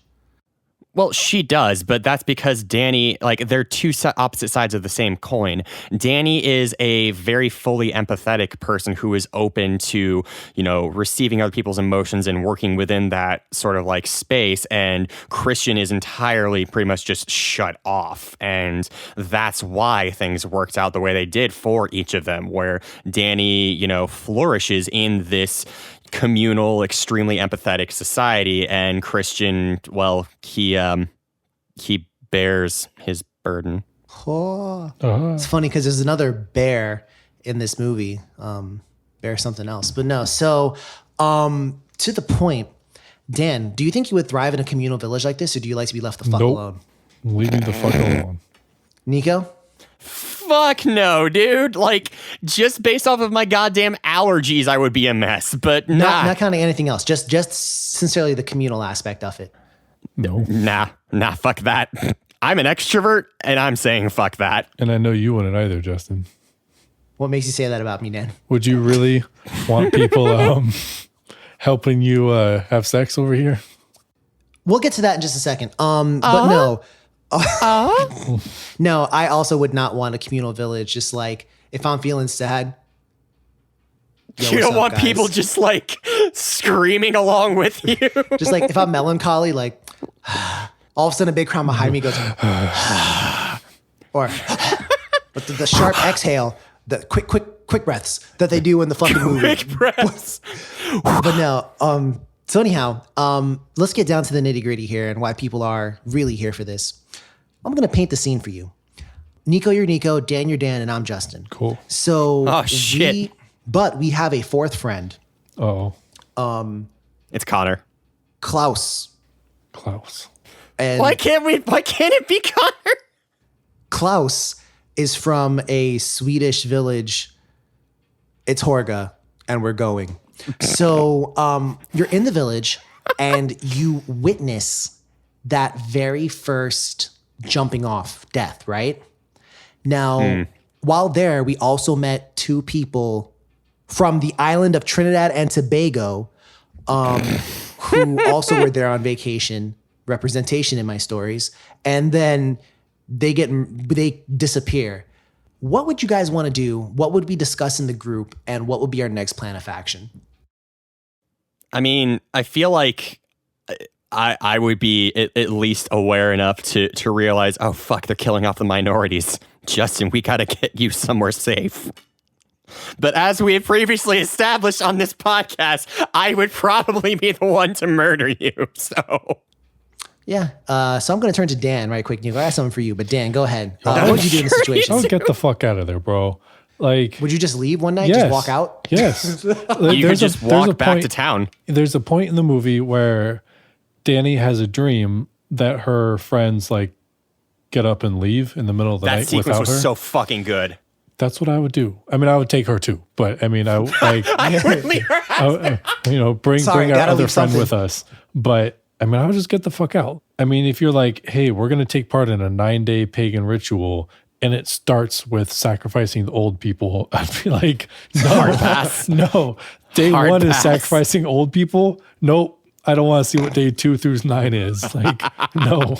Well, she does, but that's because Danny, like, they're two opposite sides of the same coin. Danny is a very fully empathetic person who is open to, receiving other people's emotions and working within that sort of like space. And Christian is entirely pretty much just shut off. And that's why things worked out the way they did for each of them, where Danny, flourishes in this communal, extremely empathetic society, and Christian, well, he bears his burden. It's funny because there's another bear in this movie, bear something else, but no. So, to the point, Dan, do you think you would thrive in a communal village like this, or do you like to be left the fuck alone? Leave me the fuck alone. Nico? Fuck no, dude. Like, just based off of my goddamn allergies, I would be a mess. But Not counting anything else. Just sincerely the communal aspect of it. No. Nah, fuck that. I'm an extrovert, and I'm saying fuck that. And I know you wouldn't either, Justin. What makes you say that about me, Dan? Would you really want people helping you have sex over here? We'll get to that in just a second. But no. No, I also would not want a communal village. Just like if I'm feeling sad, you don't want people just like screaming along with you. Just like if I'm melancholy, like all of a sudden a big crowd behind me goes, or but the sharp exhale, the quick breaths that they do in the fucking movie. Quick breaths. But no, so anyhow, let's get down to the nitty gritty here and why people are really here for this. I'm going to paint the scene for you. Nico, you're Nico, Dan, you're Dan, and I'm Justin. Cool. So, shit. But we have a fourth friend, Oh, It's Connor. Klaus. And Why can't it be Connor? Klaus is from a Swedish village. It's Harga, and we're going. So you're in the village, and you witness that very first jumping off death, right? Now, while there, we also met two people from the island of Trinidad and Tobago who also were there on vacation, representation in my stories. And then they disappear. what would you guys want to do? What would we discuss in the group? And what would be our next plan of action? I mean, I feel like I would be at least aware enough to realize, oh, fuck, they're killing off the minorities. Justin, we got to get you somewhere safe. But as we have previously established on this podcast, I would probably be the one to murder you. So, yeah. So I'm going to turn to Dan right quick. Nico, I have something for you, but Dan, go ahead. What would you do in this situation? I'll get the fuck out of there, bro. Like, would you just leave one night? Yes. Just walk out? Yes. You could just walk back to town. There's a point in the movie where Danny has a dream that her friends like get up and leave in the middle of the night That sequence without was her. so fucking good. That's what I would do. I mean, I would take her too, but I mean, I like, I would leave her house. bring Sorry, our gotta other leave friend something. with us. But I mean, I would just get the fuck out. I mean, if you're like, hey, we're going to take part in a 9-day pagan ritual and it starts with sacrificing the old people, I'd be like, no, Hard pass. no. Day Hard one pass. is sacrificing old people. Nope. I don't want to see what day 2 through 9 is. Like, no.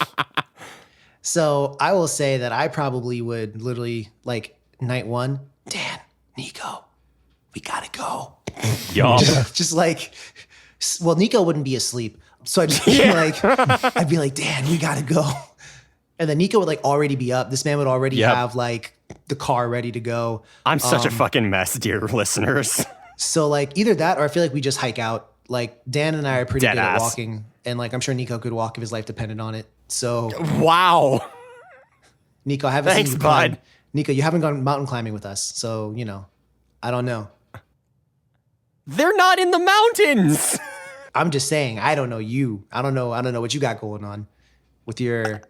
So I will say that I probably would literally like night one, Dan, Nico, we gotta go. Yup. Just like, well, Nico wouldn't be asleep. So I'd just be like, I'd be like, Dan, we gotta go. And then Nico would like already be up. This man would already Yep. have like the car ready to go. I'm such a fucking mess, dear listeners. So like either that or I feel like we just hike out. Like Dan and I are pretty Dead good at ass. walking. And like I'm sure Nico could walk if his life depended on it. So Wow. Nico, I haven't Thanks, seen you climb. bud. Nico, you haven't gone mountain climbing with us. So, you know, I don't know. They're not in the mountains. I'm just saying, I don't know you. I don't know what you got going on with your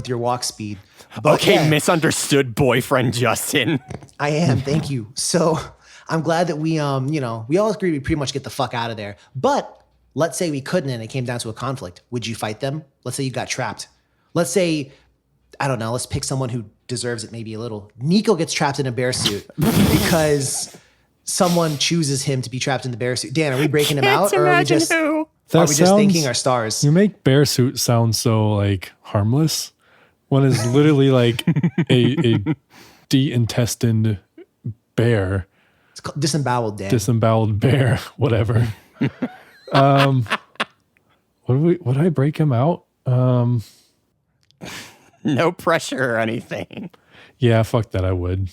walk speed. But Okay, yeah, misunderstood boyfriend Justin. I am. Thank you. So I'm glad that we we all agreed we pretty much get the fuck out of there. But let's say we couldn't and it came down to a conflict. Would you fight them? Let's say you got trapped. Let's say, I don't know, let's pick someone who deserves it maybe a little. Nico gets trapped in a bear suit because someone chooses him to be trapped in the bear suit. Dan, are we breaking him out or are we just who. thinking our stars? You make bear suit sound so like harmless when it's literally like a de-intestined bear, It's called disemboweled, Dan. disemboweled bear, whatever. Would I break him out? No pressure or anything. Yeah, fuck that. I would.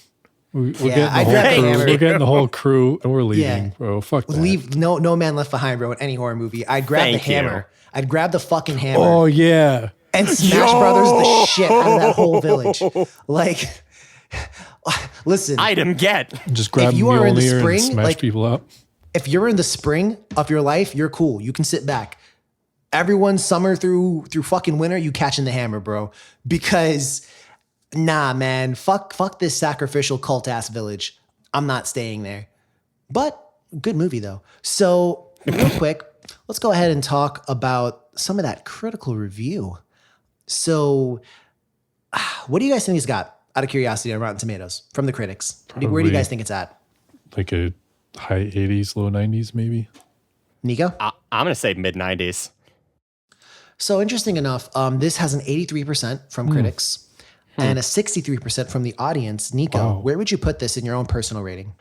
We're Yeah, I'd grab the getting the whole crew. hammer. We're getting the whole crew, and we're leaving, Yeah. bro. Fuck that. Leave no man left behind, bro, in any horror movie. I'd grab Thank the hammer. you. I'd grab the fucking hammer Oh yeah. and smash brothers the shit out of that whole village. Like, listen, Item get. Just grab you are in the Mjolnir and spring, smash like- people up. if you're in the spring of your life, you're cool. You can sit back. Everyone summer through fucking winter, you catching the hammer, bro. Because nah, man, fuck this sacrificial cult ass village. I'm not staying there. But good movie though. So real quick, let's go ahead and talk about some of that critical review. So what do you guys think it's got out of curiosity on Rotten Tomatoes from the critics? Where do you Probably- guys think it's at? Like a high 80s, low 90s, maybe. Nico? I'm going to say mid-90s. So interesting enough, this has an 83% from critics and a 63% from the audience. Nico, Wow. where would you put this in your own personal rating?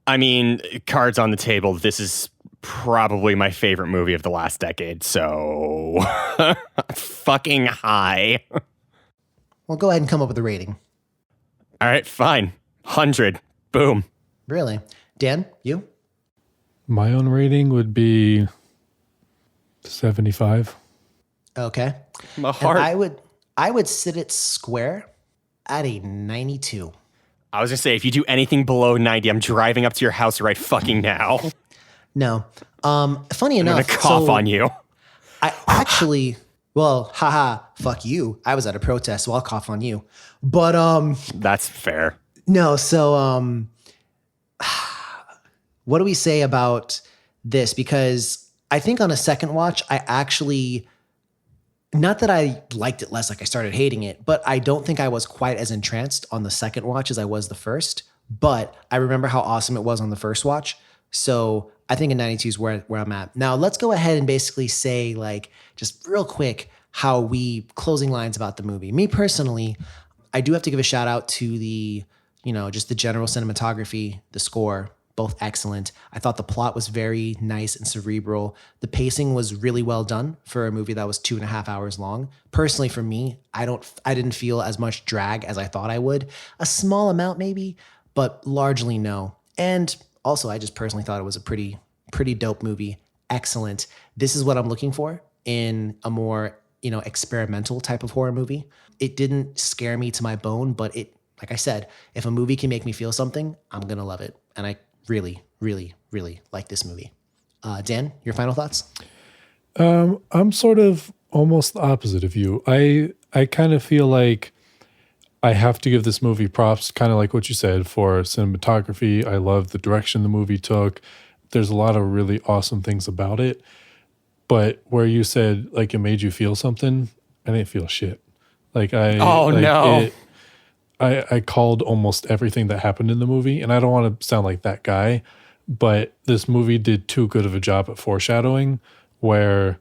I mean, cards on the table, this is probably my favorite movie of the last decade, so fucking high. Well, go ahead and come up with a rating. All right, fine. 100. Boom. Really? Dan, you? My own rating would be 75. Okay. My And heart. I would sit it square at a 92. I was going to say, if you do anything below 90, I'm driving up to your house right fucking now. No. Funny I'm going enough, to cough so on you. I actually, well, haha, fuck you. I was at a protest, so I'll cough on you. But That's fair. no, so what do we say about this? Because I think on a second watch, I actually, not that I liked it less, like I started hating it, but I don't think I was quite as entranced on the second watch as I was the first. But I remember how awesome it was on the first watch. So I think a 92 is where I'm at. Now let's go ahead and basically say, like, just real quick, how we closing lines about the movie. Me personally, I do have to give a shout out to the just the general cinematography, the score, both excellent. I thought the plot was very nice and cerebral. The pacing was really well done for a movie that was 2.5 hours long. Personally, for me, I didn't feel as much drag as I thought I would. A small amount maybe, but largely no. And also, I just personally thought it was a pretty dope movie. Excellent. This is what I'm looking for in a more, experimental type of horror movie. It didn't scare me to my bone, but like I said, if a movie can make me feel something, I'm going to love it. And I really, really, really like this movie. Dan, your final thoughts? I'm sort of almost the opposite of you. I kind of feel like I have to give this movie props, kind of like what you said, for cinematography. I love the direction the movie took. There's a lot of really awesome things about it. But where you said like it made you feel something, I didn't feel shit. No. I called almost everything that happened in the movie, and I don't want to sound like that guy, but this movie did too good of a job at foreshadowing where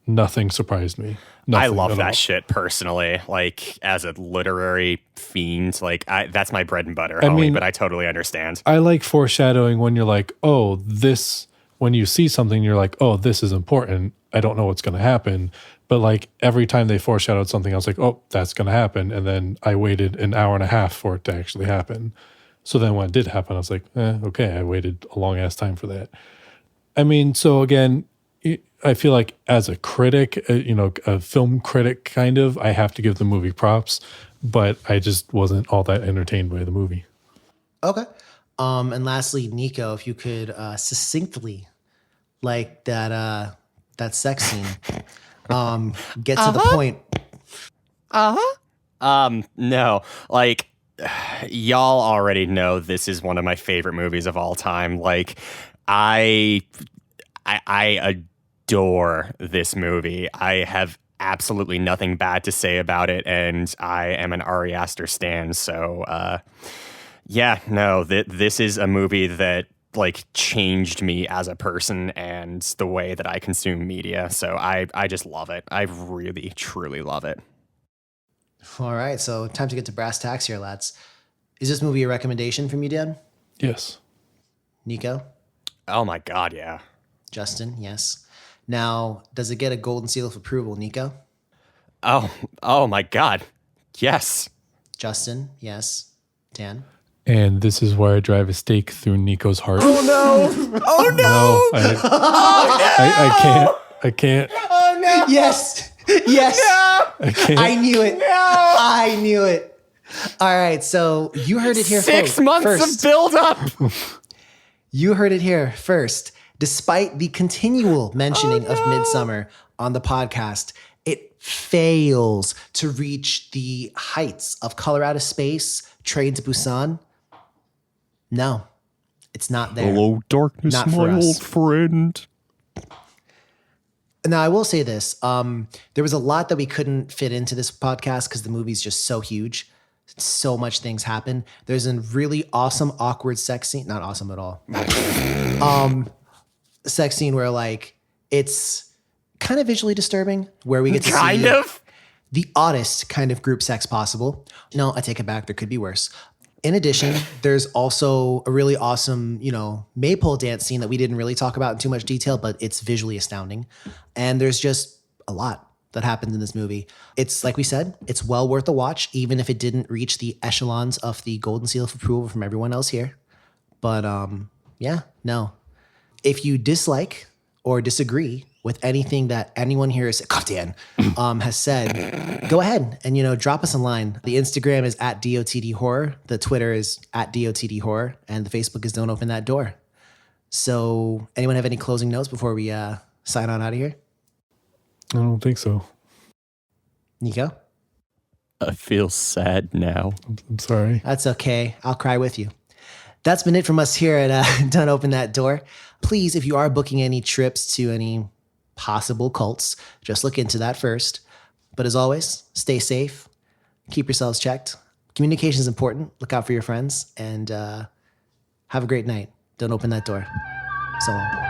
nothing surprised me. I love that shit personally, like as a literary fiend. Like that's my bread and butter, homie, but I totally understand. I like foreshadowing when you're like, oh, when you see something, you're like, oh, this is important. I don't know what's going to happen. But like every time they foreshadowed something, I was like, oh, that's going to happen. And then I waited an hour and a half for it to actually happen. So then when it did happen, I was like, okay, I waited a long ass time for that. So again, I feel like as a critic, a film critic kind of, I have to give the movie props, but I just wasn't all that entertained by the movie. Okay. And lastly, Nico, if you could succinctly, like that sex scene, get to the point. No, like y'all already know this is one of my favorite movies of all time. Like I adore this movie. I have absolutely nothing bad to say about it, and I am an Ari Aster stan. So, this is a movie that like changed me as a person and the way that I consume media. So I just love it. I really, truly love it. All right, so time to get to brass tacks here, lads. Is this movie a recommendation from you, Dan? Yes. Nico? Oh my God, yeah. Justin, yes. Now, does it get a golden seal of approval, Nico? Oh my God, yes. Justin, yes. Dan? And this is where I drive a stake through Nico's heart. Oh no! Oh no! I can't. Oh no! Yes! I knew it. I knew it. All right, so you heard it here 6 months of build-up. You heard it here first. Despite the continual mentioning of Midsommar on the podcast, it fails to reach the heights of Color Out of Space, Train to Busan. No, it's not there. Hello, darkness, not my old friend. Now, I will say this. There was a lot that we couldn't fit into this podcast because the movie's just so huge. So much things happen. There's a really awesome, awkward sex scene. Not awesome at all. Sex scene where like it's kind of visually disturbing, where we get to see the oddest kind of group sex possible. No, I take it back. There could be worse. In addition, there's also a really awesome, maypole dance scene that we didn't really talk about in too much detail, but it's visually astounding. And there's just a lot that happens in this movie. It's like we said, it's well worth a watch, even if it didn't reach the echelons of the golden seal of approval from everyone else here. But no. If you dislike or disagree with anything that anyone here has said, go ahead and, drop us a line. The Instagram is @DOTD Horror. The Twitter is @DOTD Horror. And the Facebook is Don't Open That Door. So anyone have any closing notes before we sign on out of here? I don't think so. Nico? I feel sad now. I'm sorry. That's okay. I'll cry with you. That's been it from us here at Don't Open That Door. Please, if you are booking any trips to any possible cults, just look into that first. But as always, stay safe. Keep yourselves checked. Communication is important. Look out for your friends. And have a great night. Don't open that door. So long.